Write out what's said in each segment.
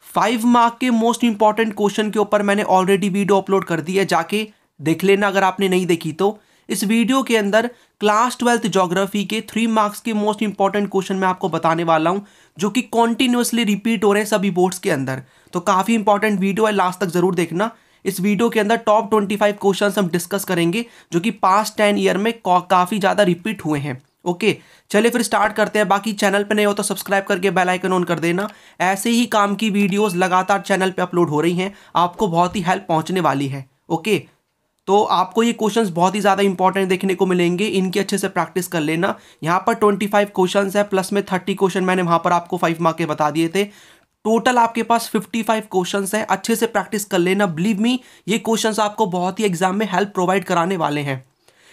5 mark के most important question के ऊपर मैंने ऑलरेडी वीडियो अपलोड कर दी है, जाके देख लेना अगर आपने नहीं देखी तो। इस वीडियो के अंदर क्लास 12th ज्योग्राफी के 3 मार्क्स के मोस्ट इंपॉर्टेंट क्वेश्चन मैं आपको बताने वाला हूं, जो कि कॉन्टिन्यूसली रिपीट हो रहे हैं सभी बोर्ड्स के अंदर। तो काफ़ी इंपॉर्टेंट वीडियो है, लास्ट तक जरूर देखना। इस वीडियो के अंदर टॉप 25 क्वेश्चन हम डिस्कस करेंगे, जो कि पास्ट 10 ईयर में काफ़ी ज़्यादा रिपीट हुए हैं। ओके, चलिए फिर स्टार्ट करते हैं। बाकी चैनल पे नए हो तो सब्सक्राइब करके बेल आइकन ऑन कर देना। ऐसे ही काम की वीडियोस लगातार चैनल पे अपलोड हो रही हैं, आपको बहुत ही हेल्प पहुंचने वाली है। ओके, तो आपको ये क्वेश्चंस बहुत ही ज़्यादा इंपॉर्टेंट देखने को मिलेंगे, इनकी अच्छे से प्रैक्टिस कर लेना। यहाँ पर 25 क्वेश्चंस है, प्लस में 30 क्वेश्चन मैंने वहाँ पर आपको 5 मार्क के बता दिए थे। टोटल आपके पास 55 क्वेश्चंस है, अच्छे से प्रैक्टिस कर लेना। बिलीव मी, ये क्वेश्चंस आपको बहुत ही एग्जाम में हेल्प प्रोवाइड कराने वाले हैं।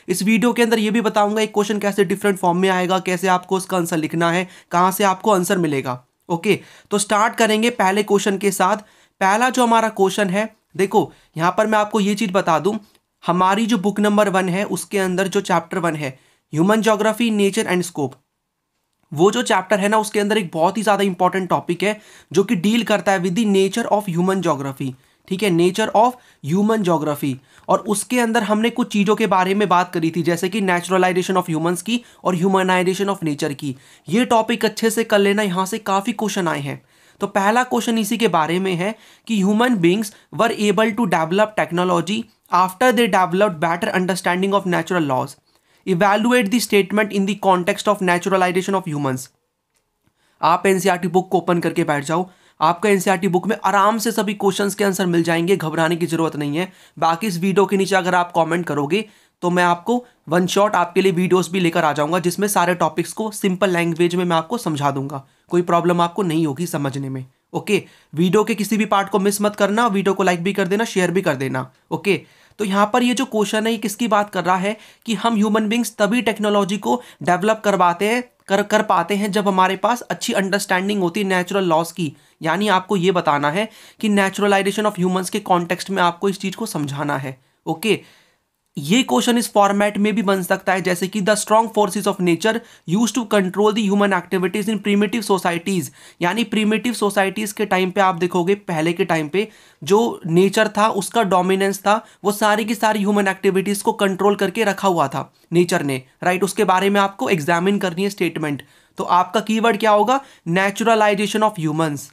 इस वीडियो के अंदर ये भी बताऊंगा एक क्वेश्चन कैसे डिफरेंट फॉर्म में आएगा, कैसे आपको उसका आंसर लिखना है, कहाँ से आपको आंसर मिलेगा। ओके, तो स्टार्ट करेंगे पहले क्वेश्चन के साथ। पहला जो हमारा क्वेश्चन है, देखो यहाँ पर मैं आपको ये चीज़ बता दूं, हमारी जो बुक नंबर 1 है उसके अंदर जो चैप्टर 1 है, human geography nature and scope, वो जो चैप्टर है ना, उसके अंदर एक बहुत ही ज़्यादा इंपॉर्टेंट टॉपिक है जो कि डील करता है with the nature of human geography. ठीक है, नेचर ऑफ ह्यूमन ज्योग्राफी। और उसके अंदर हमने कुछ चीज़ों के बारे में बात करी थी, जैसे कि नेचुरलाइजेशन ऑफ ह्यूमंस की और ह्यूमनाइजेशन ऑफ नेचर की। ये टॉपिक अच्छे से कर लेना, यहाँ से काफ़ी क्वेश्चन आए हैं। तो पहला क्वेश्चन इसी के बारे में है कि human beings were able to develop technology after they developed better understanding of natural laws. Evaluate the statement in the context of naturalisation of humans. आप एनसीईआरटी बुक को ओपन करके बैठ जाओ, आपका एनसीईआरटी बुक में आराम से सभी क्वेश्चंस के आंसर मिल जाएंगे, घबराने की जरूरत नहीं है। बाकी इस वीडियो के नीचे अगर आप कमेंट करोगे तो मैं आपको वन शॉट आपके लिए वीडियोस भी लेकर आ जाऊंगा, जिसमें सारे टॉपिक्स को सिंपल लैंग्वेज में मैं आपको समझा दूंगा। कोई प्रॉब्लम आपको नहीं होगी समझने में। ओके, वीडियो के किसी भी पार्ट को मिस मत करना, वीडियो को लाइक भी कर देना, शेयर भी कर देना। ओके, तो यहाँ पर ये जो क्वेश्चन है ये किसकी बात कर रहा है कि हम ह्यूमन बींग्स तभी टेक्नोलॉजी को डेवलप करवाते हैं कर पाते हैं जब हमारे पास अच्छी अंडरस्टैंडिंग होती है नेचुरल लॉज की। यानी आपको ये बताना है कि नेचुरलाइजेशन ऑफ ह्यूमंस के कॉन्टेक्स्ट में आपको इस चीज़ को समझाना है। ओके, ये क्वेश्चन इस फॉर्मेट में भी बन सकता है, जैसे कि the strong forces of nature use to control the human activities in primitive societies. यानी प्रीमिटिव सोसाइटीज के टाइम पे आप देखोगे, पहले के टाइम पे जो नेचर था उसका डोमिनेंस था, वो सारी की सारी ह्यूमन एक्टिविटीज को कंट्रोल करके रखा हुआ था नेचर ने। राइट, उसके बारे में आपको एग्जामिन करनी है स्टेटमेंट। तो आपका कीवर्ड क्या होगा? Naturalisation of humans.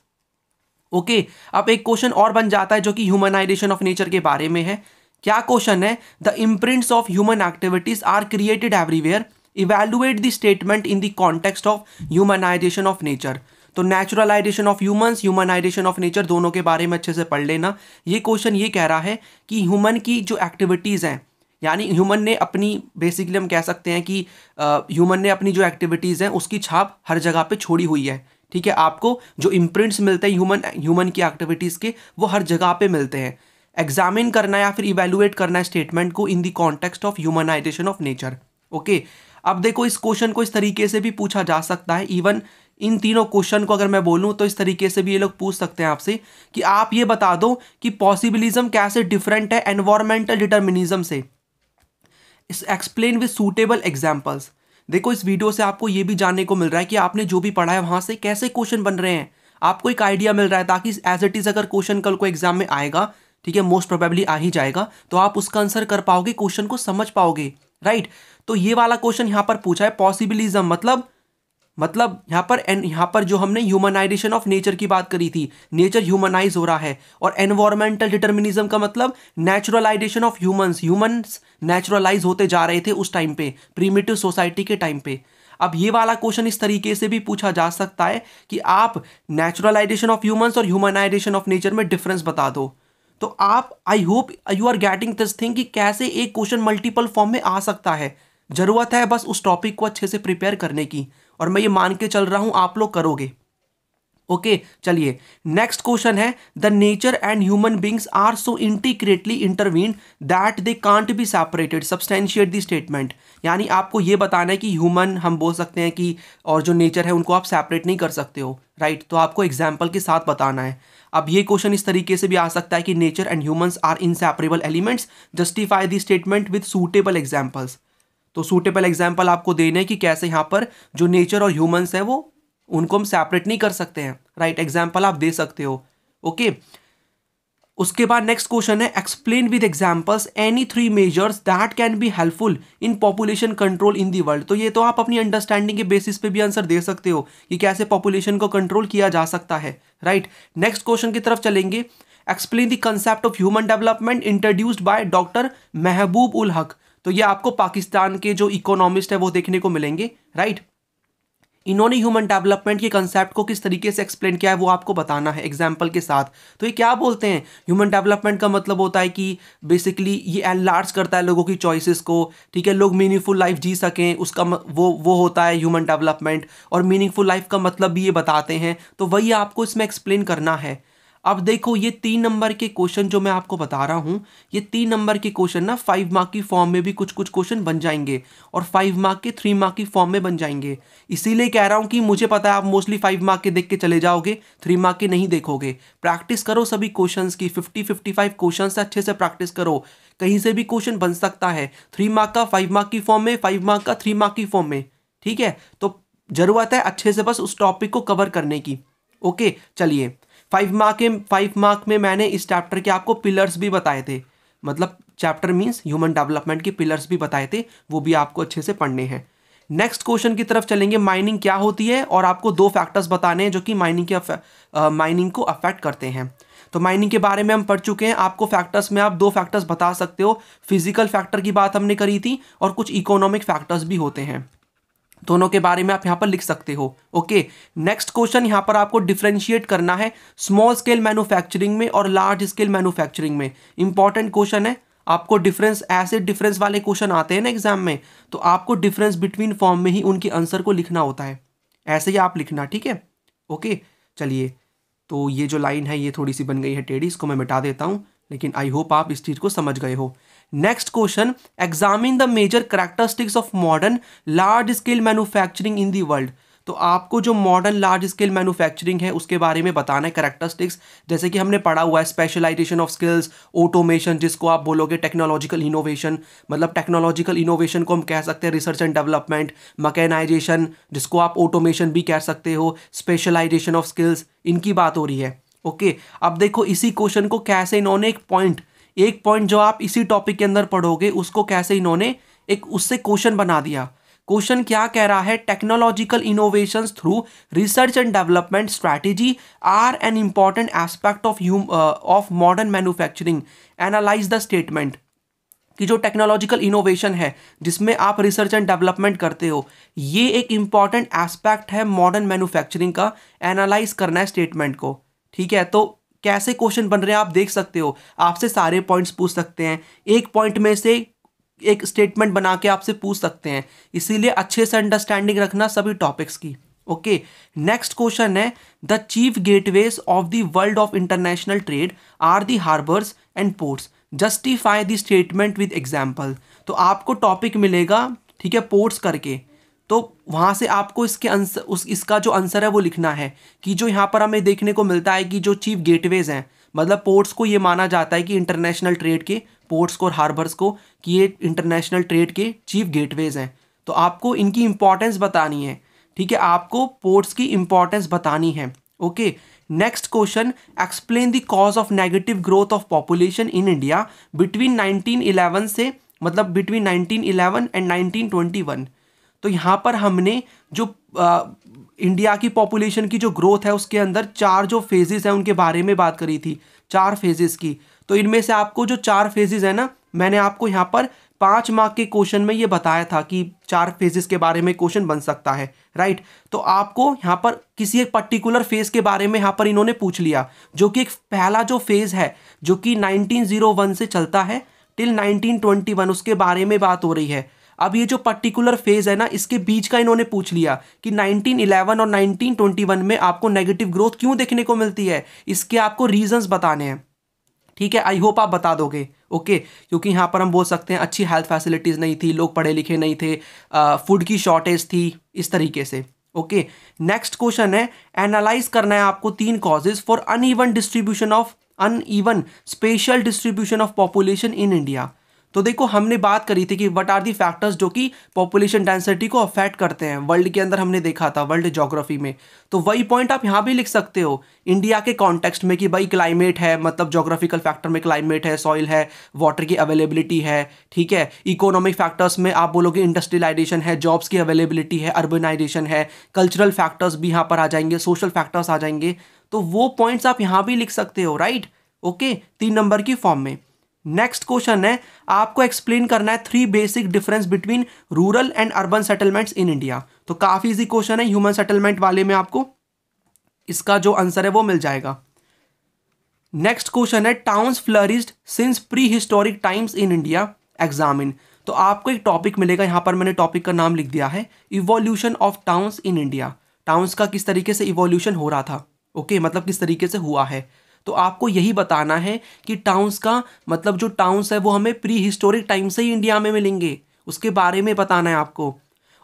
ओके, अब एक क्वेश्चन और बन जाता है जो कि ह्यूमनाइजेशन ऑफ नेचर के बारे में है। क्या क्वेश्चन है? The imprints of human activities are created everywhere, evaluate the statement in the context of humanisation of nature. तो naturalisation of humans, humanisation of nature, दोनों के बारे में अच्छे से पढ़ लेना। ये क्वेश्चन ये कह रहा है कि ह्यूमन की जो एक्टिविटीज़ हैं, यानी ह्यूमन ने अपनी, बेसिकली हम कह सकते हैं कि ह्यूमन ने अपनी जो एक्टिविटीज़ हैं उसकी छाप हर जगह पे छोड़ी हुई है। ठीक है, आपको जो इम्प्रिंट्स मिलते हैं ह्यूमन की एक्टिविटीज़ के, वो हर जगह पे मिलते हैं। एग्जामिन करना या फिर इवैल्यूएट करना है स्टेटमेंट को इन the context of humanisation of nature. Okay, अब देखो इस क्वेश्चन को इस तरीके से भी पूछा जा सकता है। इवन इन तीनों क्वेश्चन को अगर मैं बोलूं तो इस तरीके से भी ये लोग पूछ सकते हैं आपसे कि आप ये बता दो कि पॉसिबिलिज्म कैसे डिफरेंट है एनवायरमेंटल डिटर्मिनिज्म से। Explain with suitable examples. देखो इस वीडियो से आपको ये भी जानने को मिल रहा है कि आपने जो भी पढ़ा है वहां से कैसे क्वेश्चन बन रहे हैं, आपको एक आइडिया मिल रहा है, ताकि एज इट इज अगर क्वेश्चन कल को एग्जाम में आएगा, ठीक है, मोस्ट प्रोबेबली आ ही जाएगा, तो आप उसका आंसर कर पाओगे, क्वेश्चन को समझ पाओगे। राइट, तो ये वाला क्वेश्चन यहाँ पर पूछा है पॉसिबिलिज्म, मतलब यहाँ पर जो हमने ह्यूमनाइजेशन ऑफ नेचर की बात करी थी, नेचर ह्यूमनाइज हो रहा है, और एनवायरमेंटल डिटर्मिनिज्म का मतलब नेचुरलाइजेशन ऑफ ह्यूमंस नेचुरलाइज होते जा रहे थे उस टाइम पे, प्रीमिटिव सोसाइटी के टाइम पे। अब ये वाला क्वेश्चन इस तरीके से भी पूछा जा सकता है कि आप नेचुरलाइजेशन ऑफ ह्यूमंस और ह्यूमनाइजेशन ऑफ नेचर में डिफरेंस बता दो। तो आप, I hope you are getting this thing कि कैसे एक क्वेश्चन मल्टीपल फॉर्म में आ सकता है। जरूरत है बस उस टॉपिक को अच्छे से प्रिपेयर करने की, और मैं ये मान के चल रहा हूं आप लोग करोगे। ओके, चलिए नेक्स्ट क्वेश्चन है, the nature and human beings are so integrally interwoven that they can't be separated, substantiate the statement. यानी आपको ये बताना है कि ह्यूमन, हम बोल सकते हैं कि, और जो नेचर है उनको आप सेपरेट नहीं कर सकते हो। राइट, तो आपको एग्जाम्पल के साथ बताना है। अब ये क्वेश्चन इस तरीके से भी आ सकता है कि nature and humans are inseparable elements, justify the statement with suitable examples. तो सूटेबल एग्जाम्पल आपको देने हैं कि कैसे यहाँ पर जो नेचर और ह्यूमंस हैं वो, उनको हम सेपरेट नहीं कर सकते हैं। राइट, एग्जाम्पल आप दे सकते हो। ओके। उसके बाद नेक्स्ट क्वेश्चन है explain with examples any 3 measures that can be helpful in population control in the world. तो ये तो आप अपनी अंडरस्टैंडिंग के बेसिस पे भी आंसर दे सकते हो कि कैसे पॉपुलेशन को कंट्रोल किया जा सकता है, राइट। नेक्स्ट क्वेश्चन की तरफ चलेंगे। Explain the concept of human development introduced by doctor महबूब उल हक। तो ये आपको पाकिस्तान के जो इकोनॉमिस्ट है वो देखने को मिलेंगे, राइट। इन्होंने ह्यूमन डेवलपमेंट के कंसेप्ट को किस तरीके से एक्सप्लेन किया है वो आपको बताना है एग्जाम्पल के साथ। तो ये क्या बोलते हैं, ह्यूमन डेवलपमेंट का मतलब होता है कि बेसिकली ये एनलार्ज करता है लोगों की चॉइसेस को, ठीक है, लोग मीनिंगफुल लाइफ जी सकें, उसका वो होता है ह्यूमन डेवलपमेंट। और मीनिंगफुल लाइफ का मतलब भी ये बताते हैं, तो वही आपको इसमें एक्सप्लेन करना है। अब देखो ये 3 नंबर के क्वेश्चन जो मैं आपको बता रहा हूँ, ये 3 नंबर के क्वेश्चन ना 5 मार्क की फॉर्म में भी कुछ कुछ क्वेश्चन बन जाएंगे और 5 मार्क के 3 मार्क की फॉर्म में बन जाएंगे। इसीलिए कह रहा हूँ कि मुझे पता है आप मोस्टली 5 मार्क के देख के चले जाओगे, 3 मार्क के नहीं देखोगे। प्रैक्टिस करो सभी क्वेश्चंस की, 50-55 क्वेश्चन से अच्छे से प्रैक्टिस करो, कहीं से भी क्वेश्चन बन सकता है। 3 मार्क का 5 मार्क की फॉर्म में, 5 मार्क का 3 मार्क की फॉर्म में, ठीक है। तो जरूरत है अच्छे से बस उस टॉपिक को कवर करने की। ओके चलिए, 5 मार्क में मैंने इस चैप्टर के आपको पिलर्स भी बताए थे, मतलब चैप्टर मींस ह्यूमन डेवलपमेंट के पिलर्स भी बताए थे, वो भी आपको अच्छे से पढ़ने हैं। नेक्स्ट क्वेश्चन की तरफ चलेंगे। माइनिंग क्या होती है और आपको 2 फैक्टर्स बताने हैं जो कि माइनिंग को अफेक्ट करते हैं। तो माइनिंग के बारे में हम पढ़ चुके हैं। आपको फैक्टर्स में आप 2 फैक्टर्स बता सकते हो। फिजिकल फैक्टर की बात हमने करी थी और कुछ इकोनॉमिक फैक्टर्स भी होते हैं, दोनों के बारे में आप यहां पर लिख सकते हो। ओके, नेक्स्ट क्वेश्चन यहां पर आपको डिफरेंशिएट करना है स्मॉल स्केल मैन्युफैक्चरिंग में और लार्ज स्केल मैन्युफैक्चरिंग में। इंपॉर्टेंट क्वेश्चन है, आपको डिफरेंस, ऐसे डिफरेंस वाले क्वेश्चन आते हैं ना एग्जाम में, तो आपको डिफरेंस बिटवीन फॉर्म में ही उनके आंसर को लिखना होता है, ऐसे ही आप लिखना, ठीक है। ओके चलिए, तो ये जो लाइन है ये थोड़ी सी बन गई है टेढ़ी, इसको मैं मिटा देता हूं, लेकिन आई होप आप इस चीज को समझ गए हो। Next question, examine the major characteristics of modern large scale manufacturing in the world. तो आपको जो मॉडर्न लार्ज स्केल मैन्युफैक्चरिंग है उसके बारे में बताना है कैरेक्टरिस्टिक्स, जैसे कि हमने पढ़ा हुआ है स्पेशलाइजेशन ऑफ स्किल्स, ऑटोमेशन जिसको आप बोलोगे टेक्नोलॉजिकल इनोवेशन, मतलब टेक्नोलॉजिकल इनोवेशन को हम कह सकते हैं रिसर्च एंड डेवलपमेंट, मैकेनाइजेशन जिसको आप ऑटोमेशन भी कह सकते हो, स्पेशलाइजेशन ऑफ स्किल्स, इनकी बात हो रही है। ओके, अब देखो इसी क्वेश्चन को कैसे इन्होंने एक पॉइंट जो आप इसी टॉपिक के अंदर पढ़ोगे उसको कैसे इन्होंने एक उससे क्वेश्चन बना दिया। क्वेश्चन क्या कह रहा है, technological innovations through research and development strategy are an important aspect of modern manufacturing, analyse the statement. कि जो टेक्नोलॉजिकल इनोवेशन है जिसमें आप रिसर्च एंड डेवलपमेंट करते हो, ये एक इंपॉर्टेंट एस्पेक्ट है मॉडर्न मैन्युफैक्चरिंग का, एनालाइज करना है स्टेटमेंट को, ठीक है। तो कैसे क्वेश्चन बन रहे हैं आप देख सकते हो, आपसे सारे पॉइंट्स पूछ सकते हैं, एक पॉइंट में से एक स्टेटमेंट बना के आपसे पूछ सकते हैं, इसीलिए अच्छे से अंडरस्टैंडिंग रखना सभी टॉपिक्स की। ओके, नेक्स्ट क्वेश्चन है, the chief gateways of the world of international trade are the harbours and ports, justify the statement with example. तो आपको टॉपिक मिलेगा, ठीक है, पोर्ट्स करके, तो वहाँ से आपको इसके आंसर इसका जो आंसर है वो लिखना है कि जो यहाँ पर हमें देखने को मिलता है कि जो चीफ गेटवेज हैं, मतलब पोर्ट्स को ये माना जाता है कि इंटरनेशनल ट्रेड के, पोर्ट्स को और हार्बर्स को, कि ये इंटरनेशनल ट्रेड के चीफ गेटवेज हैं। तो आपको इनकी इंपॉर्टेंस बतानी है, ठीक है, आपको पोर्ट्स की इंपॉर्टेंस बतानी है। Okay, next question, explain the cause of negative growth of population in India between 1911 से, मतलब बिटवीन 1911 एंड 1921। तो यहाँ पर हमने जो इंडिया की पॉपुलेशन की जो ग्रोथ है उसके अंदर 4 जो फेजेस हैं उनके बारे में बात करी थी, 4 फेजेस की। तो इनमें से आपको जो 4 फेजेस है ना, मैंने आपको यहाँ पर 5 मार्क के क्वेश्चन में ये बताया था कि 4 फेजेस के बारे में क्वेश्चन बन सकता है, राइट। तो आपको यहाँ पर किसी एक पर्टिकुलर फेज के बारे में यहाँ पर इन्होंने पूछ लिया, जो कि एक पहला जो फेज है जो कि 1901 से चलता है टिल 1921, उसके बारे में बात हो रही है। अब ये जो पर्टिकुलर फेज है ना, इसके बीच का इन्होंने पूछ लिया कि 1911 और 1921 में आपको नेगेटिव ग्रोथ क्यों देखने को मिलती है, इसके आपको रीजंस बताने हैं, ठीक है। आई होप आप बता दोगे। ओके, क्योंकि यहाँ पर हम बोल सकते हैं अच्छी हेल्थ फैसिलिटीज़ नहीं थी, लोग पढ़े लिखे नहीं थे, फूड की शॉर्टेज थी, इस तरीके से। ओके, नेक्स्ट क्वेश्चन है, एनालाइज करना है आपको 3 causes for uneven special distribution of population in India. तो देखो हमने बात करी थी कि व्हाट आर दी फैक्टर्स जो कि पॉपुलेशन डेंसिटी को अफेक्ट करते हैं वर्ल्ड के अंदर, हमने देखा था वर्ल्ड ज्योग्राफी में। तो वही पॉइंट आप यहाँ भी लिख सकते हो इंडिया के कॉन्टेक्स्ट में कि भाई क्लाइमेट है, मतलब ज्योग्राफिकल फैक्टर में क्लाइमेट है, सॉइल है, वाटर की अवेलेबिलिटी है, ठीक है। इकोनॉमिक फैक्टर्स में आप बोलोगे इंडस्ट्रियलाइजेशन है, जॉब्स की अवेलेबिलिटी है, अर्बनाइजेशन है, कल्चरल फैक्टर्स भी यहाँ पर आ जाएंगे, सोशल फैक्टर्स आ जाएंगे। तो वो पॉइंट्स आप यहाँ भी लिख सकते हो, राइट। ओके, 3 नंबर की फॉर्म में। नेक्स्ट क्वेश्चन है, आपको एक्सप्लेन करना है 3 basic difference between rural and urban settlements in India. तो काफी इजी क्वेश्चन है, ह्यूमन सेटलमेंट वाले में आपको इसका जो आंसर है वो मिल जाएगा। नेक्स्ट क्वेश्चन है, towns flourished since pre historic times in India, examine. तो आपको एक टॉपिक मिलेगा, यहां पर मैंने टॉपिक का नाम लिख दिया है evolution of towns in India. Towns का किस तरीके से इवोल्यूशन हो रहा था, ओके, मतलब किस तरीके से हुआ है। तो आपको यही बताना है कि टाउन्स का मतलब जो टाउन्स है वो हमें प्री हिस्टोरिक टाइम से ही इंडिया में मिलेंगे, उसके बारे में बताना है आपको।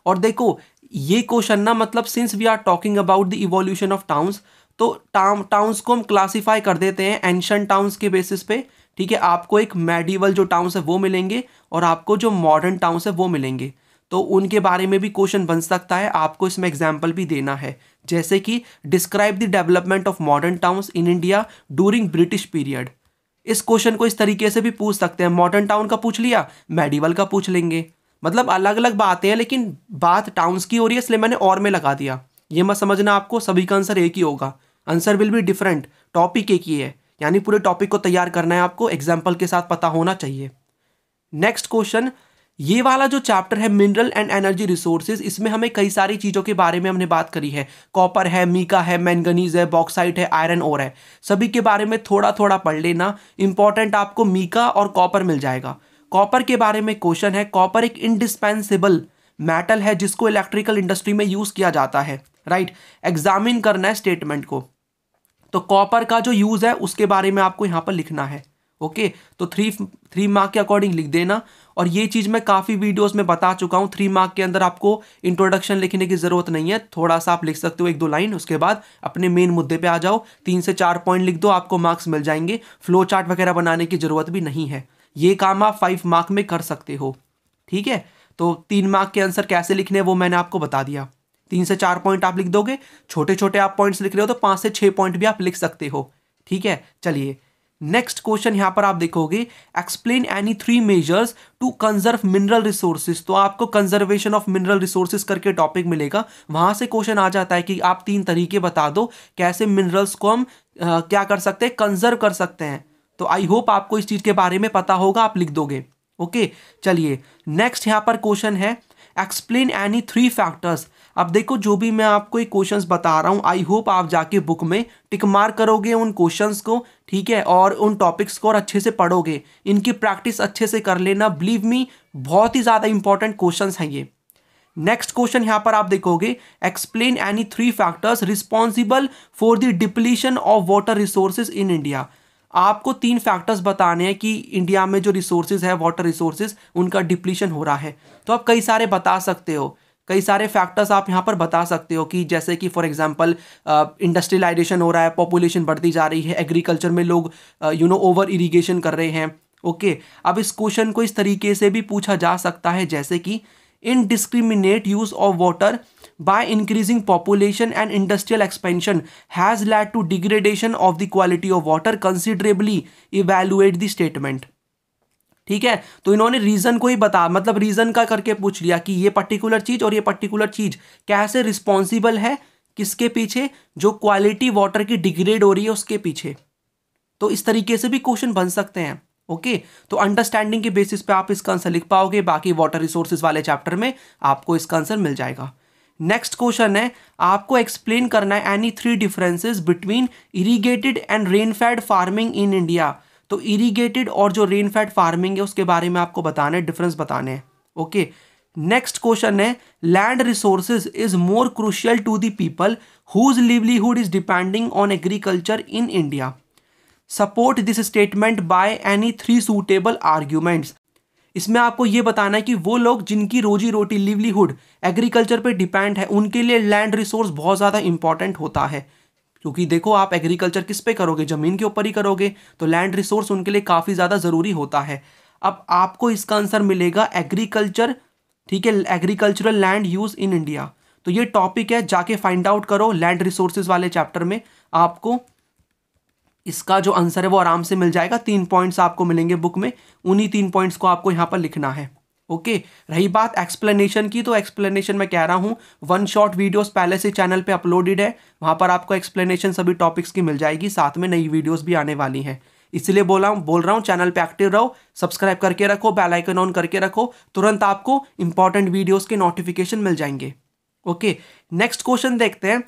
और देखो ये क्वेश्चन ना, मतलब since we are talking about the evolution of towns, तो टाउन्स को हम क्लासिफाई कर देते हैं एंशिएंट टाउन्स के बेसिस पे, ठीक है। आपको एक मेडिवल जो टाउन्स है वो मिलेंगे और आपको जो मॉडर्न टाउन्स है वो मिलेंगे। तो उनके बारे में भी क्वेश्चन बन सकता है, आपको इसमें एग्जाम्पल भी देना है, जैसे कि describe the development of modern towns in India during British period. इस क्वेश्चन को इस तरीके से भी पूछ सकते हैं, मॉडर्न टाउन का पूछ लिया, मेडिवल का पूछ लेंगे, मतलब अलग अलग बातें हैं, लेकिन बात टाउन्स की हो रही है इसलिए मैंने और में लगा दिया। ये मत समझना आपको सभी का आंसर एक ही होगा, answer will be different, topic एक ही है, यानी पूरे टॉपिक को तैयार करना है आपको, एग्जाम्पल के साथ पता होना चाहिए। नेक्स्ट क्वेश्चन, ये वाला जो चैप्टर है मिनरल एंड एनर्जी रिसोर्सेज, इसमें हमें कई सारी चीज़ों के बारे में हमने बात करी है, कॉपर है, मीका है, मैंगनीज है, बॉक्साइट है, आयरन ओर है, सभी के बारे में थोड़ा थोड़ा पढ़ लेना। इंपॉर्टेंट आपको मीका और कॉपर मिल जाएगा। कॉपर के बारे में क्वेश्चन है, कॉपर एक इंडिस्पेंसिबल मेटल है जिसको इलेक्ट्रिकल इंडस्ट्री में यूज किया जाता है, राइट। एग्जामिन करना है स्टेटमेंट को, तो कॉपर का जो यूज है उसके बारे में आपको यहां पर लिखना है, ओके। तो 3 मार्क के अकॉर्डिंग लिख देना। और ये चीज मैं काफी वीडियोस में बता चुका हूं, 3 मार्क के अंदर आपको इंट्रोडक्शन लिखने की जरूरत नहीं है, थोड़ा सा आप लिख सकते हो 1-2 लाइन, उसके बाद अपने मेन मुद्दे पे आ जाओ, 3 से 4 पॉइंट लिख दो, आपको मार्क्स मिल जाएंगे। फ्लो चार्ट वगैरह बनाने की जरूरत भी नहीं है, ये काम आप 5 मार्क में कर सकते हो, ठीक है। तो 3 मार्क के आंसर कैसे लिखने वो मैंने आपको बता दिया, 3 से 4 पॉइंट आप लिख दोगे, छोटे छोटे आप पॉइंट्स लिख रहे हो तो 5 से 6 पॉइंट भी आप लिख सकते हो, ठीक है। चलिए नेक्स्ट क्वेश्चन यहां पर आप देखोगे, explain any 3 measures to conserve mineral resources. तो आपको कंजर्वेशन ऑफ मिनरल रिसोर्सेज करके टॉपिक मिलेगा, वहां से क्वेश्चन आ जाता है कि आप 3 तरीके बता दो कैसे मिनरल्स को हम क्या कर सकते हैं, कंजर्व कर सकते हैं। तो आई होप आपको इस चीज के बारे में पता होगा, आप लिख दोगे, ओके। चलिए नेक्स्ट यहां पर क्वेश्चन है, एक्सप्लेन एनी 3 फैक्टर्स। अब देखो जो भी मैं आपको एक क्वेश्चंस बता रहा हूं, आई होप आप जाके बुक में टिक मार्क करोगे उन क्वेश्चंस को, ठीक है, और उन टॉपिक्स को और अच्छे से पढ़ोगे, इनकी प्रैक्टिस अच्छे से कर लेना, बिलीव मी बहुत ही ज्यादा इंपॉर्टेंट क्वेश्चंस हैं ये। नेक्स्ट क्वेश्चन यहां पर आप देखोगे, explain any 3 factors responsible for the depletion of water resources in India. आपको 3 फैक्टर्स बताने हैं कि इंडिया में जो रिसोर्सेज है वाटर रिसोर्सेज उनका डिप्लीशन हो रहा है। तो आप कई सारे बता सकते हो, कई सारे फैक्टर्स आप यहाँ पर बता सकते हो कि जैसे कि फॉर एग्जांपल इंडस्ट्रियलाइजेशन हो रहा है, पॉपुलेशन बढ़ती जा रही है, एग्रीकल्चर में लोग ओवर इरिगेशन कर रहे हैं, ओके। अब इस क्वेश्चन को इस तरीके से भी पूछा जा सकता है जैसे कि indiscriminate use of water by increasing population and industrial expansion has led to degradation of the quality of water considerably, evaluate the statement। ठीक है, तो इन्होंने रीजन को ही बता, मतलब रीजन का करके पूछ लिया कि ये पर्टिकुलर चीज और ये पर्टिकुलर चीज कैसे रिस्पॉन्सिबल है, किसके पीछे, जो क्वालिटी वाटर की डिग्रेड हो रही है उसके पीछे। तो इस तरीके से भी क्वेश्चन बन सकते हैं, ओके। तो अंडरस्टैंडिंग के बेसिस पे आप इसका आंसर लिख पाओगे, बाकी वाटर रिसोर्सेज वाले चैप्टर में आपको इसका आंसर मिल जाएगा। नेक्स्ट क्वेश्चन है, आपको एक्सप्लेन करना है any 3 differences between irrigated and rainfed farming in India. तो इरिगेटेड और जो रेनफेड फार्मिंग है उसके बारे में आपको बताना है, डिफरेंस बताने हैं, ओके। नेक्स्ट क्वेश्चन है, land resources is more crucial to the people whose livelihood is depending on agriculture in India. Support this statement by any 3 suitable arguments. इसमें आपको यह बताना है कि वो लोग जिनकी रोजी रोटी लिवलीहुड एग्रीकल्चर पे डिपेंड है उनके लिए लैंड रिसोर्स बहुत ज़्यादा इंपॉर्टेंट होता है, क्योंकि देखो आप एग्रीकल्चर किस पे करोगे, ज़मीन के ऊपर ही करोगे, तो लैंड रिसोर्स उनके लिए काफ़ी ज़्यादा ज़रूरी होता है। अब आपको इसका आंसर मिलेगा एग्रीकल्चर, ठीक है, agricultural land use in India. तो ये टॉपिक है, जाके फाइंड आउट करो लैंड रिसोर्सेज वाले चैप्टर में, आपको इसका जो आंसर है वो आराम से मिल जाएगा। 3 पॉइंट्स आपको मिलेंगे बुक में, उन्हीं 3 पॉइंट्स को आपको यहाँ पर लिखना है। ओके, रही बात एक्सप्लेनेशन की, तो एक्सप्लेनेशन मैं कह रहा हूँ 1 शॉट वीडियोस पहले से चैनल पे अपलोडेड है, वहाँ पर आपको एक्सप्लेनेशन सभी टॉपिक्स की मिल जाएगी, साथ में नई वीडियोस भी आने वाली हैं। इसलिए बोल रहा हूँ चैनल पे एक्टिव रहो, सब्सक्राइब करके रखो, बेल आइकन ऑन करके रखो, तुरंत आपको इंपॉर्टेंट वीडियोस के नोटिफिकेशन मिल जाएंगे। ओके, नेक्स्ट क्वेश्चन देखते हैं।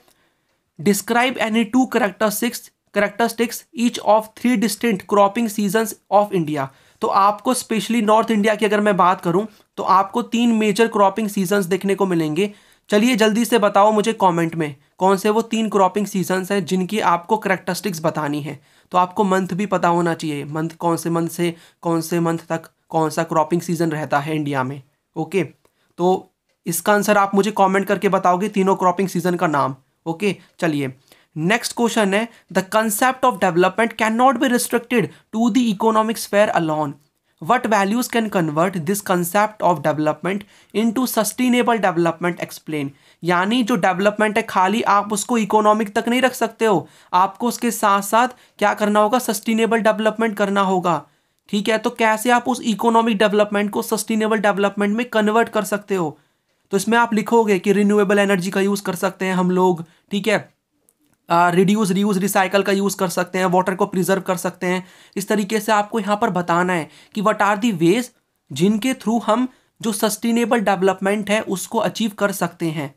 Describe any 2 characteristics each of 3 distinct cropping seasons of India. तो आपको स्पेशली नॉर्थ इंडिया की अगर मैं बात करूं तो आपको 3 मेजर क्रॉपिंग सीजन्स देखने को मिलेंगे। चलिए जल्दी से बताओ मुझे कमेंट में कौन से वो 3 क्रॉपिंग सीजन्स हैं जिनकी आपको कैरेक्टरिस्टिक्स बतानी है। तो आपको मंथ भी पता होना चाहिए, मंथ कौन से मंथ से कौन से मंथ तक कौन सा क्रॉपिंग सीजन रहता है इंडिया में। ओके, तो इसका आंसर आप मुझे कमेंट करके बताओगे तीनों क्रॉपिंग सीजन का नाम। ओके, चलिए नेक्स्ट क्वेश्चन है, the concept of development can not be restricted to the economic sphere alone, what values can convert this concept of development into sustainable development, explain. यानी जो development है खाली आप उसको इकोनॉमिक तक नहीं रख सकते हो, आपको उसके साथ साथ क्या करना होगा, सस्टेनेबल डेवलपमेंट करना होगा। ठीक है, तो कैसे आप उस इकोनॉमिक डेवलपमेंट को सस्टेनेबल डेवलपमेंट में कन्वर्ट कर सकते हो, तो इसमें आप लिखोगे कि रिन्यूएबल एनर्जी का यूज कर सकते हैं हम लोग, ठीक है, रिड्यूस रीयूज रिसाइकल का यूज़ कर सकते हैं, वाटर को प्रिजर्व कर सकते हैं। इस तरीके से आपको यहाँ पर बताना है कि व्हाट आर दी वेज जिनके थ्रू हम जो सस्टेनेबल डेवलपमेंट है उसको अचीव कर सकते हैं।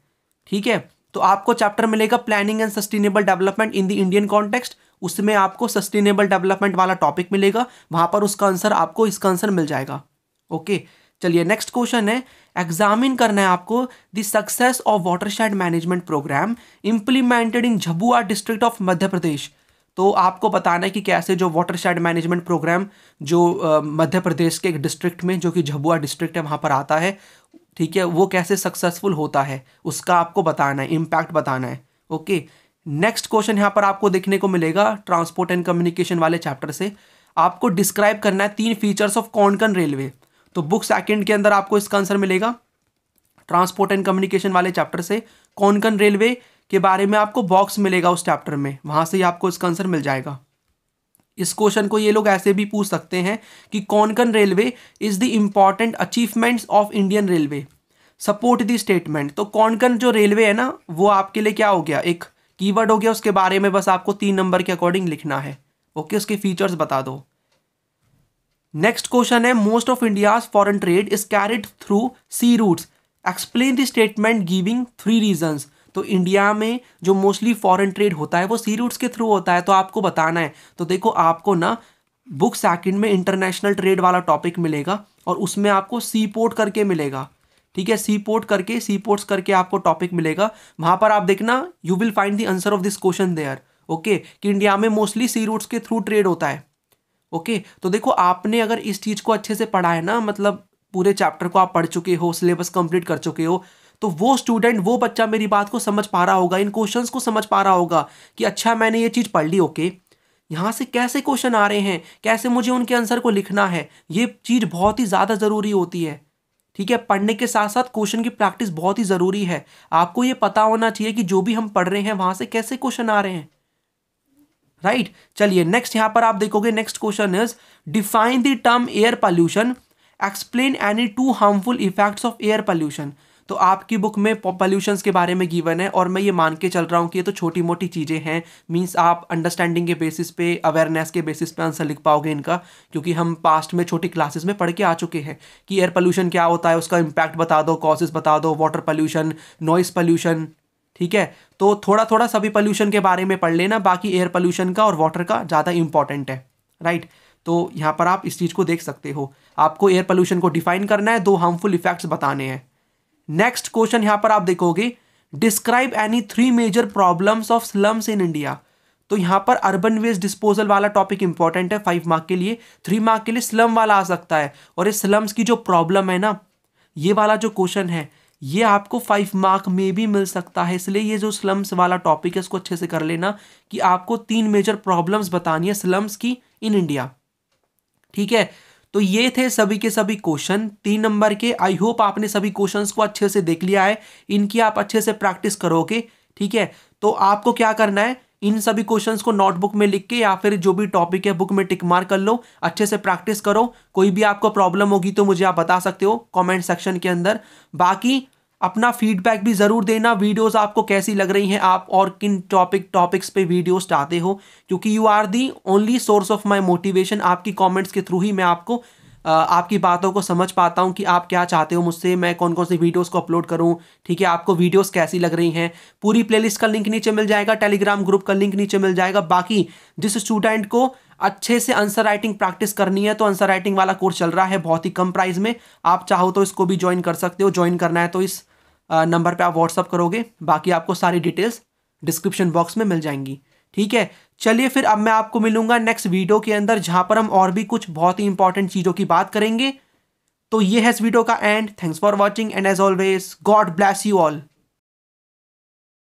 ठीक है, तो आपको चैप्टर मिलेगा planning and sustainable development in the Indian context, उसमें आपको सस्टेनेबल डेवलपमेंट वाला टॉपिक मिलेगा, वहाँ पर उसका आंसर आपको इसका आंसर मिल जाएगा। ओके, चलिए नेक्स्ट क्वेश्चन है, एग्जामिन करना है आपको the success of watershed management programme implemented in Jhabua district of Madhya Pradesh. तो आपको बताना है कि कैसे जो वाटरशेड मैनेजमेंट प्रोग्राम जो मध्य प्रदेश के एक डिस्ट्रिक्ट में जो कि झबुआ डिस्ट्रिक्ट है वहाँ पर आता है, ठीक है, वो कैसे सक्सेसफुल होता है उसका आपको बताना है, इम्पैक्ट बताना है। ओके, नेक्स्ट क्वेश्चन यहाँ पर आपको देखने को मिलेगा ट्रांसपोर्ट एंड कम्युनिकेशन वाले चैप्टर से, आपको डिस्क्राइब करना है 3 फीचर्स ऑफ कोंकण रेलवे। तो बुक सेकंड के अंदर आपको इसका आंसर मिलेगा ट्रांसपोर्ट एंड कम्युनिकेशन वाले चैप्टर से, कोंकण रेलवे के बारे में आपको बॉक्स मिलेगा उस चैप्टर में, वहां से ही आपको इसका आंसर मिल जाएगा। इस क्वेश्चन को ये लोग ऐसे भी पूछ सकते हैं कि Konkan railway is the important achievements of Indian railway, support the statement. तो कोंकण जो रेलवे है ना वो आपके लिए क्या हो गया, एक कीवर्ड हो गया, उसके बारे में बस आपको 3 नंबर के अकॉर्डिंग लिखना है। ओके, उसके फीचर्स बता दो। नेक्स्ट क्वेश्चन है, most of India's foreign trade is carried through sea routes, explain the statement giving 3 reasons. तो इंडिया में जो मोस्टली फॉरेन ट्रेड होता है वो सी रूट्स के थ्रू होता है, तो आपको बताना है। तो देखो आपको ना बुक सेकंड में इंटरनेशनल ट्रेड वाला टॉपिक मिलेगा और उसमें आपको सी पोर्ट करके मिलेगा। ठीक है, सी पोर्ट्स करके आपको टॉपिक मिलेगा, वहां पर आप देखना you will find the answer of this question there. Okay, कि इंडिया में मोस्टली सी रूट्स के थ्रू ट्रेड होता है। ओके, तो देखो आपने अगर इस चीज को अच्छे से पढ़ा है ना, मतलब पूरे चैप्टर को आप पढ़ चुके हो, सिलेबस कंप्लीट कर चुके हो, तो वो स्टूडेंट, वो बच्चा मेरी बात को समझ पा रहा होगा, इन क्वेश्चंस को समझ पा रहा होगा कि अच्छा मैंने ये चीज पढ़ ली। ओके, यहाँ से कैसे क्वेश्चन आ रहे हैं, कैसे मुझे उनके आंसर को लिखना है, ये चीज बहुत ही ज्यादा जरूरी होती है। ठीक है, पढ़ने के साथ साथ क्वेश्चन की प्रैक्टिस बहुत ही जरूरी है। आपको ये पता होना चाहिए कि जो भी हम पढ़ रहे हैं वहां से कैसे क्वेश्चन आ रहे हैं। राइट, चलिए नेक्स्ट यहां पर आप देखोगे, next question is define the term air pollution, explain any 2 harmful effects of air pollution. तो आपकी बुक में पॉल्यूशन के बारे में गिवन है और मैं ये मान के चल रहा हूँ कि ये तो छोटी मोटी चीज़ें हैं, मींस आप अंडरस्टैंडिंग के बेसिस पे, अवेयरनेस के बेसिस पे आंसर लिख पाओगे इनका, क्योंकि हम पास्ट में छोटी क्लासेस में पढ़ के आ चुके हैं कि एयर पॉल्यूशन क्या होता है, उसका इम्पैक्ट बता दो, कॉजेस बता दो, वाटर पॉल्यूशन, नॉइस पॉल्यूशन। ठीक है, तो थोड़ा थोड़ा सभी पॉल्यूशन के बारे में पढ़ लेना, बाकी एयर पॉल्यूशन का और वाटर का ज़्यादा इंपॉर्टेंट है। राइट, तो यहाँ पर आप इस चीज़ को देख सकते हो, आपको एयर पॉल्यूशन को डिफाइन करना है, 2 हार्मफुल इफेक्ट्स बताने हैं। नेक्स्ट क्वेश्चन यहाँ पर आप देखोगे, describe any 3 major problems of slums in India. तो यहाँ पर अर्बन वेस्ट डिस्पोजल वाला टॉपिक इंपॉर्टेंट है 5 मार्क के लिए, 3 मार्क के लिए स्लम वाला आ सकता है, और इस स्लम्स की जो प्रॉब्लम है ना, ये वाला जो क्वेश्चन है ये आपको 5 मार्क में भी मिल सकता है। इसलिए ये जो स्लम्स वाला टॉपिक है इसको अच्छे से कर लेना कि आपको 3 मेजर प्रॉब्लम्स बतानी है स्लम्स की इन इंडिया। ठीक है, तो ये थे सभी के सभी क्वेश्चन 3 नंबर के। आई होप आपने सभी क्वेश्चंस को अच्छे से देख लिया है, इनकी आप अच्छे से प्रैक्टिस करोगे, ठीक है। तो आपको क्या करना है, इन सभी क्वेश्चंस को नोटबुक में लिख के या फिर जो भी टॉपिक है बुक में टिक मार कर लो, अच्छे से प्रैक्टिस करो। कोई भी आपको प्रॉब्लम होगी तो मुझे आप बता सकते हो कमेंट सेक्शन के अंदर। बाकी अपना फीडबैक भी ज़रूर देना, वीडियोस आपको कैसी लग रही हैं, आप और किन टॉपिक्स पे वीडियोस चाहते हो, क्योंकि you are the only source of my motivation. आपकी कमेंट्स के थ्रू ही मैं आपको आपकी बातों को समझ पाता हूं कि आप क्या चाहते हो मुझसे, मैं कौन कौन सी वीडियोस को अपलोड करूं, ठीक है। आपको वीडियोस कैसी लग रही हैं, पूरी प्लेलिस्ट का लिंक नीचे मिल जाएगा, टेलीग्राम ग्रुप का लिंक नीचे मिल जाएगा। बाकी जिस स्टूडेंट को अच्छे से आंसर राइटिंग प्रैक्टिस करनी है तो आंसर राइटिंग वाला कोर्स चल रहा है बहुत ही कम प्राइस में, आप चाहो तो इसको भी ज्वाइन कर सकते हो। ज्वाइन करना है तो इस नंबर पे आप व्हाट्सअप करोगे, बाकी आपको सारी डिटेल्स डिस्क्रिप्शन बॉक्स में मिल जाएंगी, ठीक है। चलिए फिर अब मैं आपको मिलूंगा नेक्स्ट वीडियो के अंदर, जहां पर हम और भी कुछ बहुत ही इंपॉर्टेंट चीज़ों की बात करेंगे। तो ये है इस वीडियो का end. Thanks for watching and as always God bless you all.